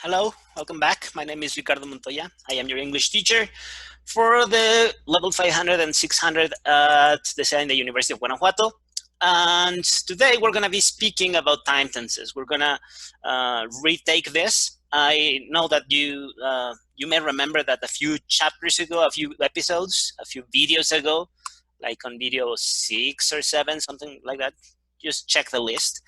Hello, welcome back. My name is Ricardo Montoya. I am your English teacher for the level 500 and 600 at the University of Guanajuato. And today we're going to be speaking about time tenses. We're going to retake this. I know that you may remember that a few chapters ago, a few episodes, a few videos ago, like on video 6 or 7, something like that. Just check the list.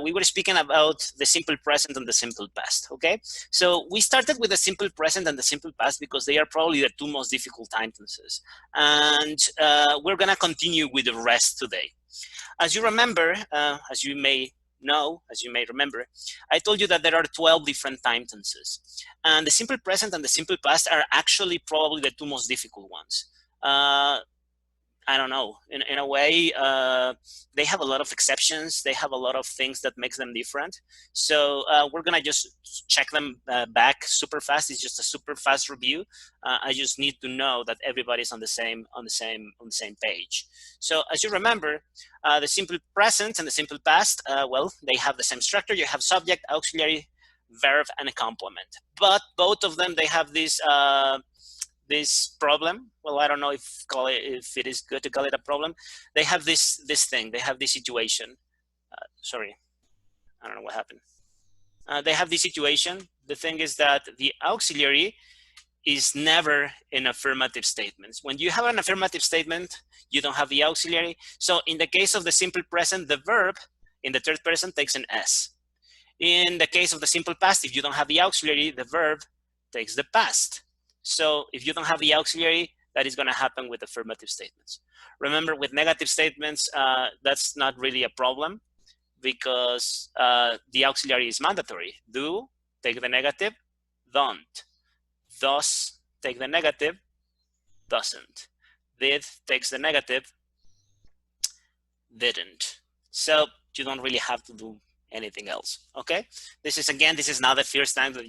We were speaking about the simple present and the simple past, okay? So we started with the simple present and the simple past because they are probably the two most difficult time tenses. And we're gonna continue with the rest today. As you remember, as you may remember, I told you that there are 12 different time tenses. And the simple present and the simple past are actually probably the two most difficult ones. I don't know, in a way, they have a lot of exceptions. They have a lot of things that makes them different. So we're gonna just check them back super fast. It's just a super fast review. I just need to know that everybody's on the same page. So as you remember, the simple present and the simple past, well, they have the same structure. You have subject, auxiliary, verb, and a complement. But both of them, they have this problem. Well, I don't know if it is good to call it a problem. They have this thing. They have this situation. Sorry, I don't know what happened. They have this situation. The thing is that the auxiliary is never in affirmative statements. When you have an affirmative statement, you don't have the auxiliary. So in the case of the simple present, the verb in the third person takes an S. In the case of the simple past, if you don't have the auxiliary, the verb takes the past. So if you don't have the auxiliary, that is going to happen with affirmative statements. Remember, with negative statements, that's not really a problem because the auxiliary is mandatory. Do, take the negative, don't. Does, take the negative, doesn't. Did, takes the negative, didn't. So you don't really have to do anything else, okay? This is not the first time that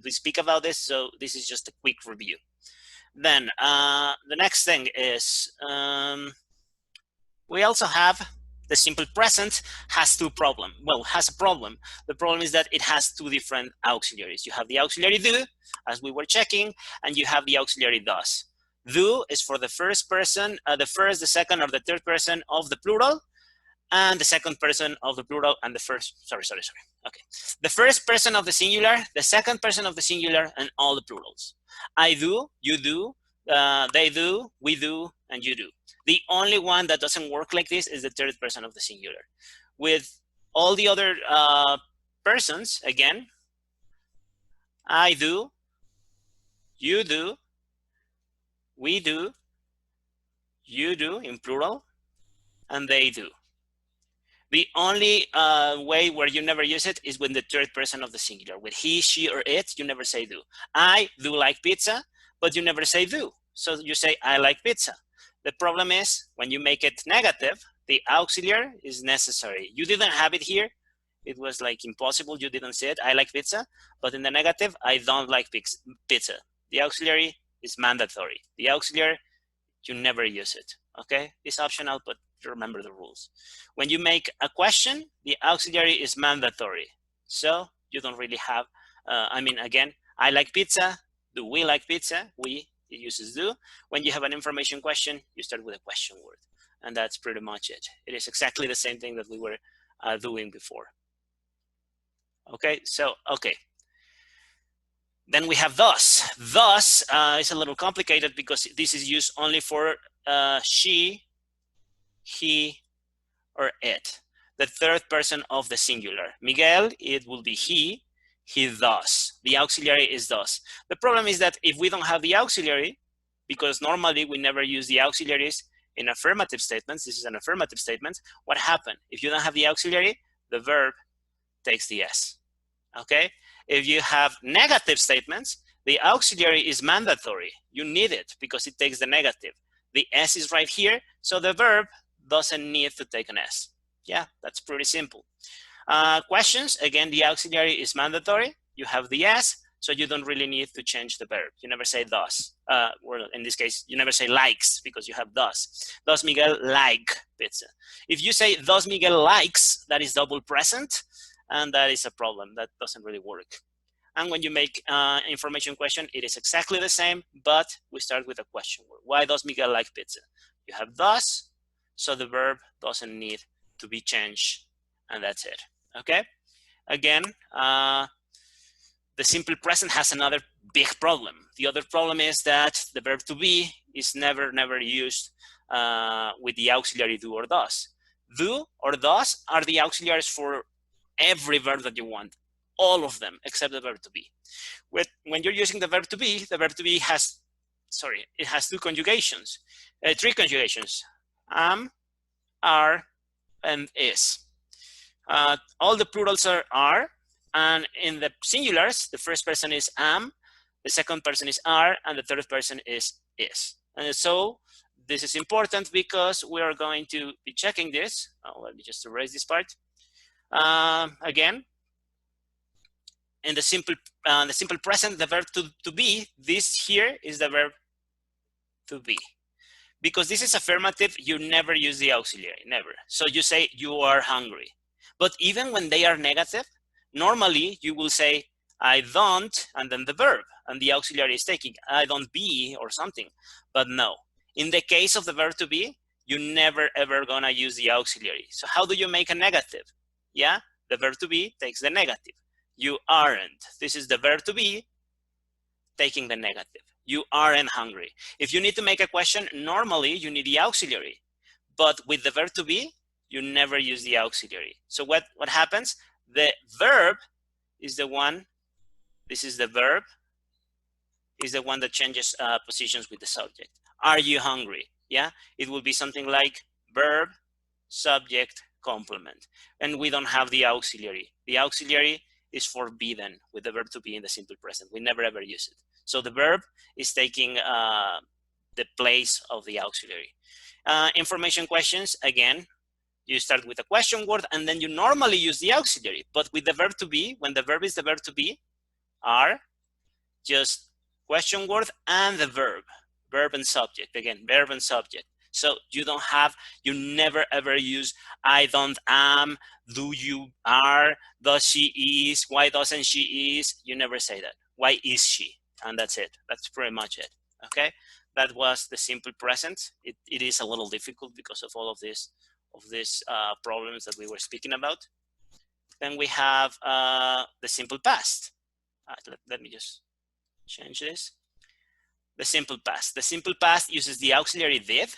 we speak about this, so this is just a quick review. Then the next thing is we also have the simple present has a problem. The problem is that it has two different auxiliaries. You have the auxiliary do, as we were checking, and you have the auxiliary does. Do is for the first person, the first, the second, or the third person of the plural, and the second person of the plural, and the first, okay. The first person of the singular, the second person of the singular, and all the plurals. I do, you do, they do, we do, and you do. The only one that doesn't work like this is the third person of the singular. With all the other persons, again, I do, you do, we do, you do in plural, and they do. The only way where you never use it is when the third person of the singular. With he, she, or it, you never say do. I do like pizza, but you never say do. So you say, I like pizza. The problem is, when you make it negative, the auxiliary is necessary. You didn't have it here. It was like impossible. You didn't say it, I like pizza. But in the negative, I don't like pizza. The auxiliary is mandatory. The auxiliary, you never use it, okay? It's optional, but remember the rules. When you make a question, the auxiliary is mandatory. So you don't really have, again, I like pizza. Do we like pizza? We, it uses do. When you have an information question, you start with a question word. And that's pretty much it. It is exactly the same thing that we were doing before. Okay, so, okay. Then we have thus. Thus is a little complicated because this is used only for she, he, or it. The third person of the singular. Miguel, it will be he thus. The auxiliary is thus. The problem is that if we don't have the auxiliary, because normally we never use the auxiliaries in affirmative statements, this is an affirmative statement, what happened? If you don't have the auxiliary, the verb takes the S, okay? If you have negative statements, the auxiliary is mandatory. You need it because it takes the negative. The S is right here, so the verb doesn't need to take an S. Yeah, that's pretty simple. Questions, again, the auxiliary is mandatory. You have the S, so you don't really need to change the verb. You never say thus. Well, in this case, you never say likes because you have thus. Does Miguel like pizza? If you say does Miguel likes, that is double present, and that is a problem. That doesn't really work. And when you make information question, it is exactly the same, but we start with a question word. Why does Miguel like pizza? You have does, so the verb doesn't need to be changed, and that's it. Okay? Again, the simple present has another big problem. The other problem is that the verb to be is never used with the auxiliary do or does. Do or does are the auxiliaries for every verb that you want, all of them except the verb to be. When you're using the verb to be has, it has three conjugations, am, are, and is. All the plurals are, and in the singulars, the first person is am, the second person is are, and the third person is. And so this is important because we are going to be checking this. Let me just erase this part. Again, in the simple present, the verb to be, this here is the verb to be. Because this is affirmative, you never use the auxiliary, never. So you say you are hungry. But even when they are negative, normally you will say I don't, and then the verb, and the auxiliary is taking I don't be or something. But no, in the case of the verb to be, you never ever gonna use the auxiliary. So how do you make a negative? Yeah, the verb to be takes the negative. You aren't. This is the verb to be taking the negative. You aren't hungry. If you need to make a question, normally you need the auxiliary. But with the verb to be, you never use the auxiliary. So what happens? The verb is the one, this is the verb, is the one that changes positions with the subject. Are you hungry? Yeah, it will be something like verb, subject, complement. And we don't have the auxiliary. The auxiliary is forbidden with the verb to be in the simple present. We never ever use it. So the verb is taking the place of the auxiliary. Information questions, again, you start with a question word and then you normally use the auxiliary. But with the verb to be, when the verb is the verb to be, are just question word and the verb and subject. Again, verb and subject. So you never ever use I don't am, do you are, does she is, why doesn't she is. You never say that. Why is she? And that's it. That's pretty much it. Okay, that was the simple present. It is a little difficult because of all of these problems that we were speaking about. Then we have the simple past. Let me just change this. The simple past. The simple past uses the auxiliary did.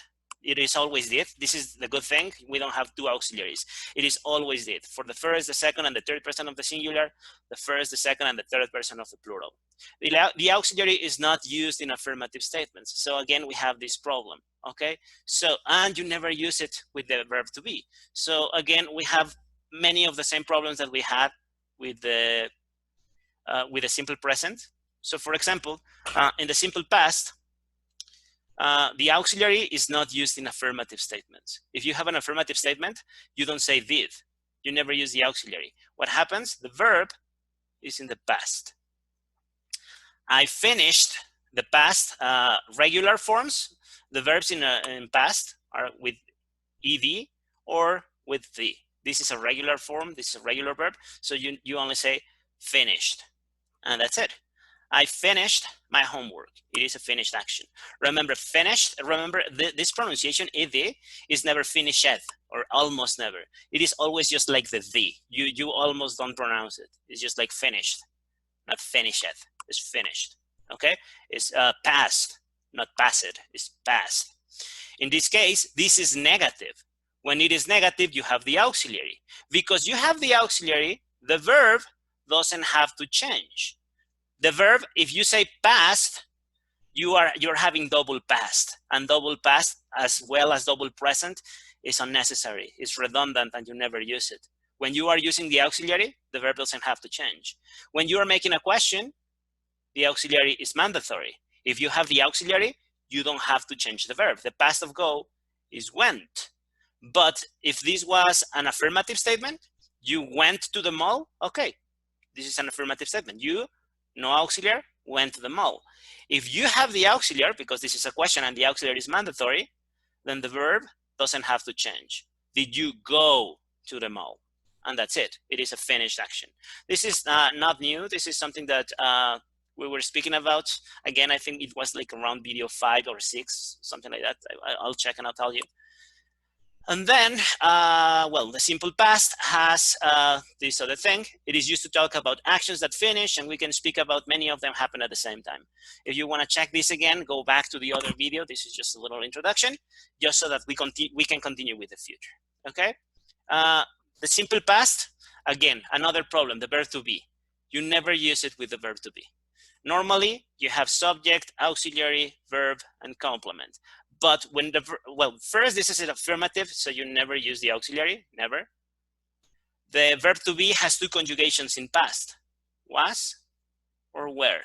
It is always did. This is the good thing. We don't have two auxiliaries. It is always did. For the first, the second, and the third person of the singular, the first, the second, and the third person of the plural. The auxiliary is not used in affirmative statements. So again, we have this problem. Okay. So, and you never use it with the verb to be. So again, we have many of the same problems that we had with the simple present. So for example, in the simple past, the auxiliary is not used in affirmative statements. If you have an affirmative statement, you don't say did. You never use the auxiliary. What happens? The verb is in the past. I finished. The past regular forms, the verbs in past are with ed or with the. This is a regular form. This is a regular verb. So you only say finished, and that's it. I finished my homework. It is a finished action. Remember, finished. Remember, this pronunciation ed is never finished or almost never. It is always just like the "the." You almost don't pronounce it. It's just like finished, not finished. It's finished. Okay. It's past, not passed. It's past. In this case, this is negative. When it is negative, you have the auxiliary. Because you have the auxiliary, the verb doesn't have to change. The verb, if you say past, you're having double past, and double past as well as double present is unnecessary. It's redundant and you never use it. When you are using the auxiliary, the verb doesn't have to change. When you are making a question, the auxiliary is mandatory. If you have the auxiliary, you don't have to change the verb. The past of go is went. But if this was an affirmative statement, you went to the mall, okay, this is an affirmative statement. You, no auxiliary, went to the mall. If you have the auxiliary, because this is a question and the auxiliary is mandatory, then the verb doesn't have to change. Did you go to the mall? and that's it. It is a finished action. This is not new. This is something that we were speaking about. Again, I think it was like around video 5 or 6, something like that. I'll check and I'll tell you. And then, well, the simple past has this other thing. It is used to talk about actions that finish, and we can speak about many of them happen at the same time. If you want to check this again, go back to the other video. This is just a little introduction, just so that we can continue with the future, okay? The simple past, again, another problem, the verb to be. You never use it with the verb to be. Normally, you have subject, auxiliary, verb, and complement. But when the, well, first, this is an affirmative, so you never use the auxiliary, never. The verb to be has 2 conjugations in past, was or were.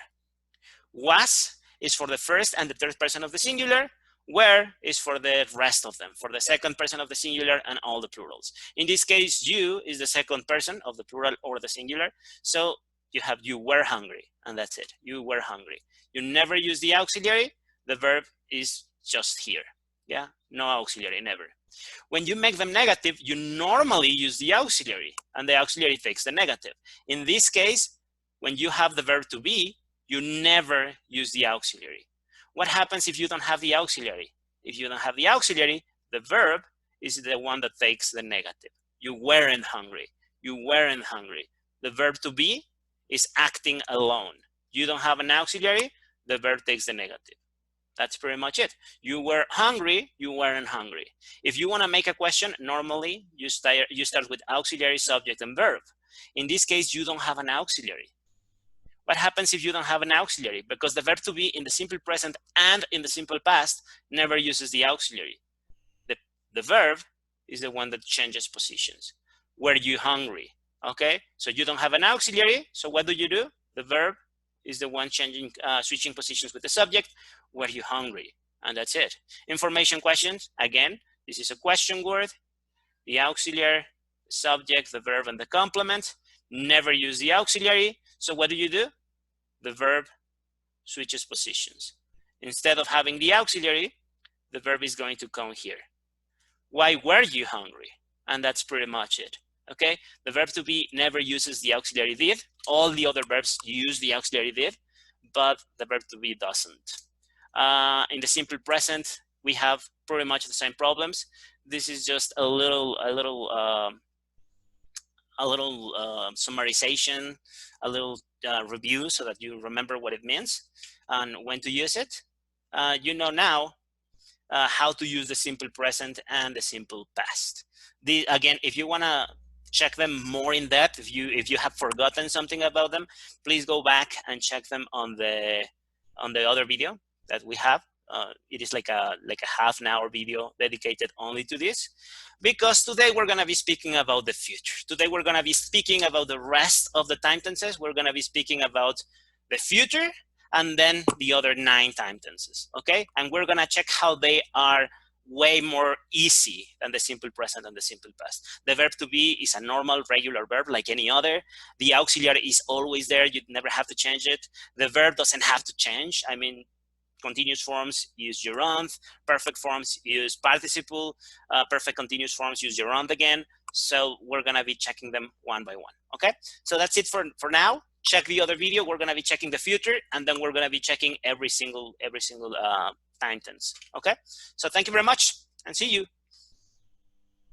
Was is for the first and the third person of the singular, were is for the rest of them, for the second person of the singular and all the plurals. In this case, you is the second person of the plural or the singular, so you have you were hungry, and that's it, you were hungry. You never use the auxiliary, the verb is just here, yeah, no auxiliary, never. When you make them negative, you normally use the auxiliary, and the auxiliary takes the negative. In this case, when you have the verb to be, you never use the auxiliary. What happens if you don't have the auxiliary? If you don't have the auxiliary, the verb is the one that takes the negative. You weren't hungry, you weren't hungry. The verb to be is acting alone. You don't have an auxiliary, the verb takes the negative. That's pretty much it. You were hungry, you weren't hungry. If you want to make a question, normally you start with auxiliary, subject, and verb. In this case, you don't have an auxiliary. What happens if you don't have an auxiliary? Because the verb to be in the simple present and in the simple past never uses the auxiliary. The verb is the one that changes positions. Were you hungry? Okay, so you don't have an auxiliary, so what do? The verb is the one changing, switching positions with the subject. Were you hungry? And that's it. Information questions, again, this is a question word. The auxiliary, the subject, the verb, and the complement. Never use the auxiliary. So what do? The verb switches positions. Instead of having the auxiliary, the verb is going to come here. Why were you hungry? And that's pretty much it. Okay, the verb to be never uses the auxiliary did. All the other verbs use the auxiliary did, but the verb to be doesn't. In the simple present, we have pretty much the same problems. This is just a little summarization, a little review so that you remember what it means and when to use it. You know now how to use the simple present and the simple past. Again, if you want to check them more in depth, if you have forgotten something about them, please go back and check them on the other video that we have. It is like a half-an-hour video dedicated only to this, because today we're going to be speaking about the future. Today we're going to be speaking about the rest of the time tenses. We're going to be speaking about the future and then the other 9 time tenses, okay? And we're going to check how they are way more easy than the simple present and the simple past. The verb to be is a normal, regular verb like any other. The auxiliary is always there. You never have to change it. The verb doesn't have to change. I mean, continuous forms use gerund. Perfect forms use participle. Perfect continuous forms use gerund again. So we're going to be checking them one by one, okay? So that's it for now. Check the other video. We're going to be checking the future, and then we're going to be checking every single time tense, okay? So thank you very much, and see you.